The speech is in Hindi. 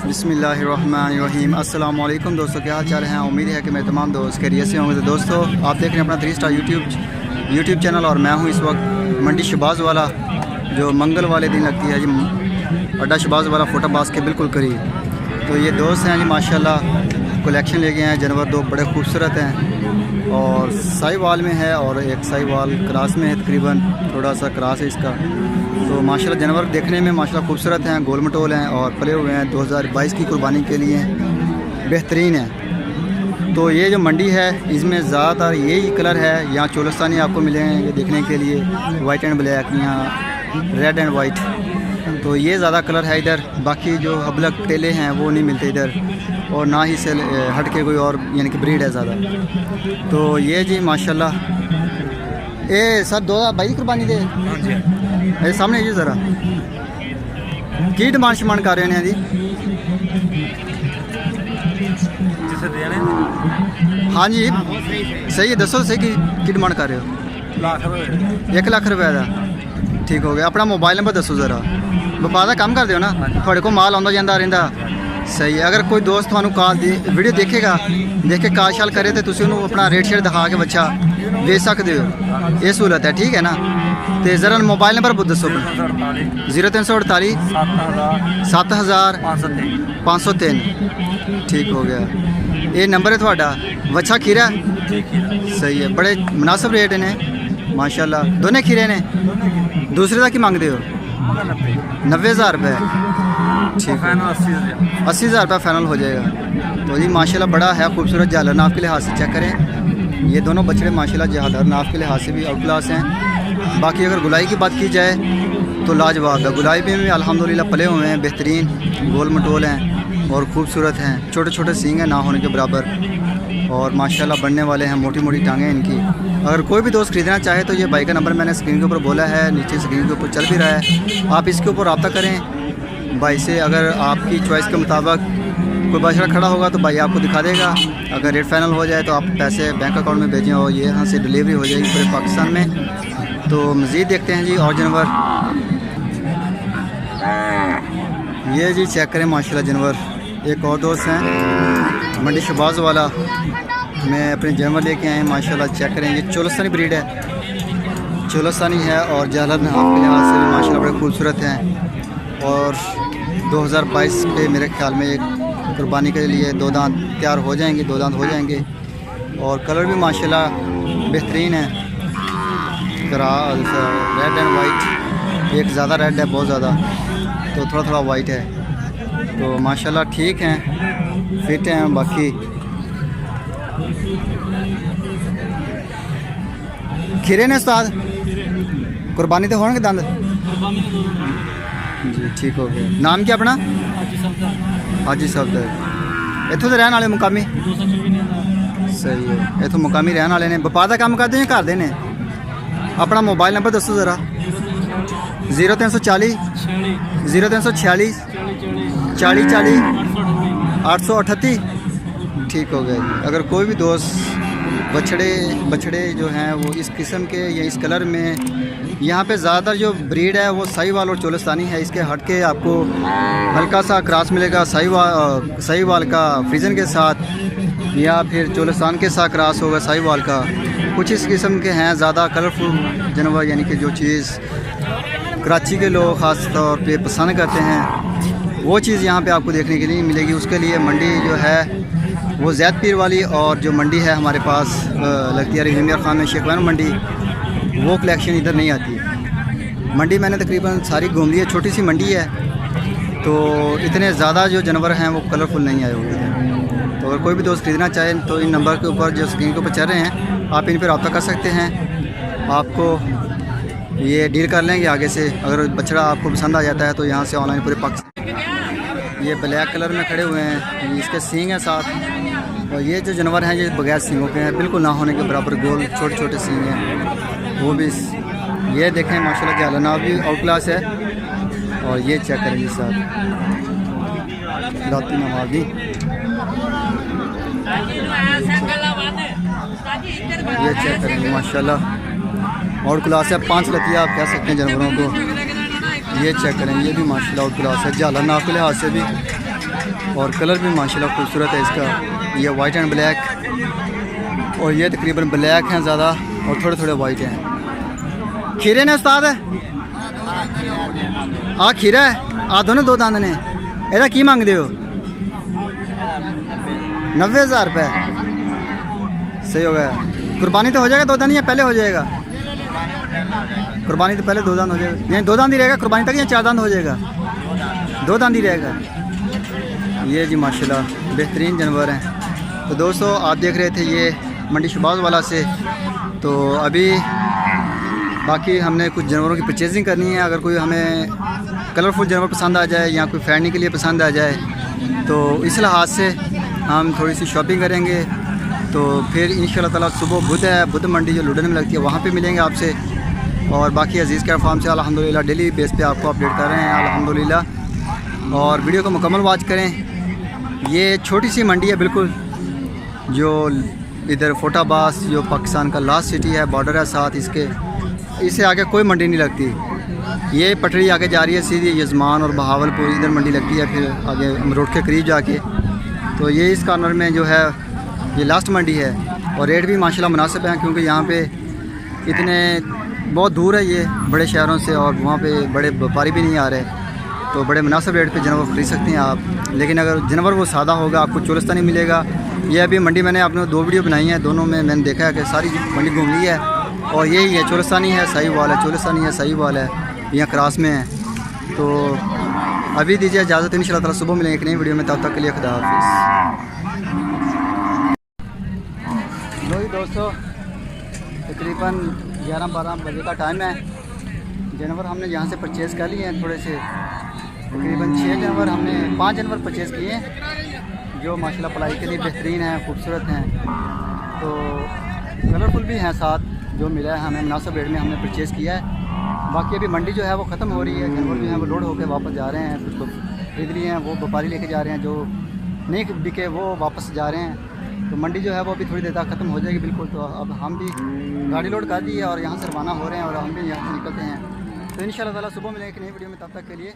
बिस्मिल्लाहिर्रहमानिर्रहीम। अस्सलाम वालेकुम दोस्तों, क्या हाल चाल हैं। उम्मीद है कि मेरे तमाम दोस्त खैरियत से होंगे। तो दोस्तों, आप देख रहे हैं अपना 3 स्टार यूट्यूब चैनल और मैं हूं इस वक्त मंडी शहबाज वाला, जो मंगल वाले दिन लगती है जी, अड्डा शहबाज वाला फोटाबाज के बिल्कुल करीब। तो ये दोस्त हैं जी, माशाल्लाह कलेक्शन लेके आए हैं जानवर। 2 बड़े खूबसूरत हैं और साहिवाल में है और एक साहिवाल क्रॉस में है, तकरीबन थोड़ा सा क्रॉस है इसका। तो माशाल्लाह जानवर देखने में माशाल्लाह खूबसूरत हैं, गोल मटोल हैं और पले हुए हैं। 2022 की कुर्बानी के लिए बेहतरीन है। तो ये जो मंडी है इसमें ज़्यादातर यही कलर है। यहाँ चोलस्तानी आपको मिलेंगे देखने के लिए, वाइट एंड ब्लैक, यहाँ रेड एंड वाइट। तो ये ज़्यादा कलर है इधर। बाकी जो हबलक टेले हैं वो नहीं मिलते इधर, और ना ही से हट के कोई और यानी कि ब्रीड है ज़्यादा। तो ये जी माशाल्लाह। ए सर 2022 कुर्बानी दे ये सामने जी ज़रा की डिमांड शमान कर रहे हैं जी। हाँ जी सही है, दसो सही की डिमांड कर रहे हो। 1 लाख रुपये का ठीक हो गया। अपना मोबाइल नंबर दसो ज़रा। व्यापार का काम करते हो ना, थोड़े को माल आंदा जांदा रहिंदा। सही है। अगर कोई दोस्त थानू कॉल वीडियो देखेगा, देख के कॉल शाल करे तो तुसी उन्होंने अपना रेट शेट दिखा के बच्चा बेच सकते हो। ये सहूलत है, ठीक है ना। तो ज़रा मोबाइल नंबर दसो। 0348 7000 ठीक हो गया। ये नंबर है थोड़ा। वच्छा खीरा सही है, बड़े मुनासिब रेट ने माशाल्लाह। दोनों खीरे ने दूसरे का की मांगते हो? 90,000 रुपये ठीक है। 80,000 रुपये फाइनल हो जाएगा। तो जी माशाल्लाह बड़ा है खूबसूरत। झालर नाफ के लिहाज से चेक करें, ये दोनों बछड़े माशाल्लाह झालर नाफ के लिहाज से भी आउट क्लास हैं। बाकी अगर गुलाई की बात की जाए तो लाजवाब है। गुलाई में भी अल्हम्दुलिल्लाह पले हुए हैं, बेहतरीन गोल मटोल हैं और ख़ूबसूरत हैं। छोटे छोटे सींग हैं ना होने के बराबर, और माशाल्लाह बनने वाले हैं। मोटी मोटी टांगें इनकी। अगर कोई भी दोस्त ख़रीदना चाहे तो ये भाई का नंबर मैंने स्क्रीन के ऊपर बोला है, नीचे स्क्रीन के ऊपर चल भी रहा है। आप इसके ऊपर रब्ता करें भाई से। अगर आपकी चॉइस के मुताबिक कोई बछड़ा खड़ा होगा तो भाई आपको दिखा देगा। अगर रेट फाइनल हो जाए तो आप पैसे बैंक अकाउंट में भेजें और ये यहाँ से डिलीवरी हो जाएगी पूरे पाकिस्तान में। तो मज़ीद देखते हैं जी और जानवर। ये जी चेक करें माशाल्लाह जानवर। एक और दोस्त हैं मंडी शहबाज वाला, मैं अपने जानवर लेके आए माशाल्लाह। चेक करें, ये चोलस्तानी ब्रीड है, चोलस्तानी है और झालर नाफ के लिहाज से भी माशाल्लाह बड़े खूबसूरत हैं। और 2022 पे मेरे ख्याल में एक कुर्बानी के लिए 2 दांत तैयार हो जाएंगे, 2 दांत हो जाएंगे। और कलर भी माशाल्लाह बेहतरीन है, रेड एंड वाइट। एक ज़्यादा रेड है, बहुत ज़्यादा, तो थोड़ा थोड़ा वाइट है। तो माशाल्लाह ठीक हैं, फिट हैं। बाकी खीरे ने उस्ताद कुर्बानी तो होंगे दंद जी, ठीक हो गया। नाम क्या अपना? हाजी साहब। इतों के रहने वाले मुकामी? सही है, इतों मुकामी रहने वाले ने। व्यापार का काम करते हैं घर दे ने? अपना मोबाइल नंबर दसो ज़रा। 0340 0346 40 40 838 ठीक हो गया जी। अगर कोई भी दोस्त बछड़े जो हैं वो इस किस्म के या इस कलर में, यहाँ पे ज़्यादातर जो ब्रीड है वो साहिवाल और चोलस्तानी है। इसके हट के आपको हल्का सा क्रॉस मिलेगा साहिवाल का फ्रीजन के साथ, या फिर चोलस्तान के साथ क्रॉस होगा साहिवाल का। कुछ इस किस्म के हैं ज़्यादा कलरफुल जानवर, यानी कि जो चीज़ कराची के लोग ख़ास तौर पे पसंद करते हैं वो चीज़ यहाँ पे आपको देखने के लिए मिलेगी। उसके लिए मंडी जो है वो ज़ैद पीर वाली, और जो मंडी है हमारे पास लगती है रिजवियर खान में शेखवान मंडी, वो कलेक्शन इधर नहीं आती है। मंडी मैंने तकरीबन सारी घूम ली है, छोटी सी मंडी है, तो इतने ज़्यादा जो जानवर हैं वो कलरफुल नहीं आए होंगे। तो अगर कोई भी दोस्त ख़रीदना चाहे तो इन नंबर के ऊपर जो स्क्रीन के ऊपर चल रहे हैं, आप इन पर रब्ता कर सकते हैं। आपको ये डील कर लेंगे आगे से। अगर बछड़ा आपको पसंद आ जाता है तो यहाँ से ऑनलाइन पूरे पाकिस्तान। ये ब्लैक कलर में खड़े हुए हैं, इसके सींग हैं साथ, और ये जो जानवर हैं ये बगैर सींगों के हैं, बिल्कुल ना होने के बराबर गोल छोटे छोटे सींग हैं वो भी। ये देखें माशाल्लाह झालर नाफ भी आउट क्लास है। और ये चेक करें जी साथ राती नमाजी, ये चेक करेंगे माशाल्लाह और क्लास है। 5 लतिया आप कह सकते हैं जानवरों को। ये चेक करें, ये भी माशाल्लाह और क्लास है। झालर नाफ के लिहाज से भी और कलर भी माशाल्लाह खूबसूरत है इसका। ये वाइट एंड ब्लैक, और ये तकरीबन ब्लैक हैं ज़्यादा और थोड़े थोड़े वाइट हैं। खीरे ने उस्ताद है आ खीरा है आ दोनों दो दांत ने एदा की मांगते हो? 90,000 रुपये। सही हो गया। कुर्बानी तो हो जाएगा 2 दांत या पहले हो जाएगा? कुर्बानी तो पहले 2 दांत हो जाएगा, यानी 2 दांत ही रहेगा कुर्बानी तक या 4 दांत हो जाएगा? 2 दांत ही रहेगा। ये जी माशाल्लाह बेहतरीन जानवर हैं। तो दोस्तों आप देख रहे थे ये मंडी शहबाज वाला से। तो अभी बाकी हमने कुछ जानवरों की परचेजिंग करनी है। अगर कोई हमें कलरफुल जानवर पसंद आ जाए या कोई फैरने के लिए पसंद आ जाए तो इस लिहाज से हम थोड़ी सी शॉपिंग करेंगे। तो फिर इंशाल्लाह ताला सुबह बुध है, बुध मंडी जो लुधियाना में लगती है वहाँ पे मिलेंगे आपसे। और बाकी अजीज़ कैट फार्म से अल्हम्दुलिल्लाह डेली बेस पे आपको अपडेट कर रहे हैं अल्हम्दुलिल्लाह। और वीडियो को मुकम्मल वॉच करें। ये छोटी सी मंडी है बिल्कुल, जो इधर फोटाबास जो पाकिस्तान का लास्ट सिटी है, बॉर्डर है साथ इसके, इससे आगे कोई मंडी नहीं लगती। ये पटड़ी आगे जा रही है सीधी यजमान और बहावलपुर, इधर मंडी लगती है फिर आगे रोड के करीब जाके। तो ये इस कॉर्नर में जो है ये लास्ट मंडी है। और रेट भी माशाल्लाह मुनासिब हैं क्योंकि यहाँ पे इतने बहुत दूर है ये बड़े शहरों से, और वहाँ पे बड़े व्यापारी भी नहीं आ रहे। तो बड़े मुनासिब रेट पे जानवर खरीद सकते हैं आप। लेकिन अगर जानवर वो सादा होगा आपको चोलिस्तानी मिलेगा। ये अभी मंडी मैंने आपने 2 वीडियो बनाई हैं, दोनों में मैंने देखा है कि सारी मंडी घूम ली है। और यही है चोलिस्तानी है, साहीवाल है, चोलिस्तानी है, साहीवाल है, यहाँ क्रॉस में है। तो अभी दीजिए इजाज़त, इंशाल्लाह ताला सुबह मिलेंगे एक नई वीडियो में। तब तक के लिए खुदा हाफिज़। लो जी दोस्तों तकरीबन 11-12 बजे का टाइम है। जानवर हमने यहाँ से परचेज़ कर लिए हैं थोड़े से, तकरीबन 6 जानवर हमने 5 जानवर परचेज़ किए हैं जो माशाल्लाह पलाई के लिए बेहतरीन हैं, खूबसूरत हैं। तो कलरफुल भी हैं साथ, जो मिला है हमें मुनासिब रेट में हमने परचेज़ किया है। बाकी अभी मंडी जो है वो ख़त्म हो रही है, जानवर जो हैं वो लोड होकर वापस जा रहे हैं। कुछ खरीद लिए हैं वो व्यापारी लेके जा रहे हैं, जो नहीं बिके वो वापस जा रहे हैं। तो मंडी जो है वो अभी थोड़ी देर तक ख़त्म हो जाएगी बिल्कुल। तो अब हम भी गाड़ी लोड कर दी है और यहाँ से रवाना हो रहे हैं और हम भी यहाँ से निकलते हैं। तो इंशाल्लाह ताला सुबह मिलेंगे एक नई वीडियो में। तब तक के लिए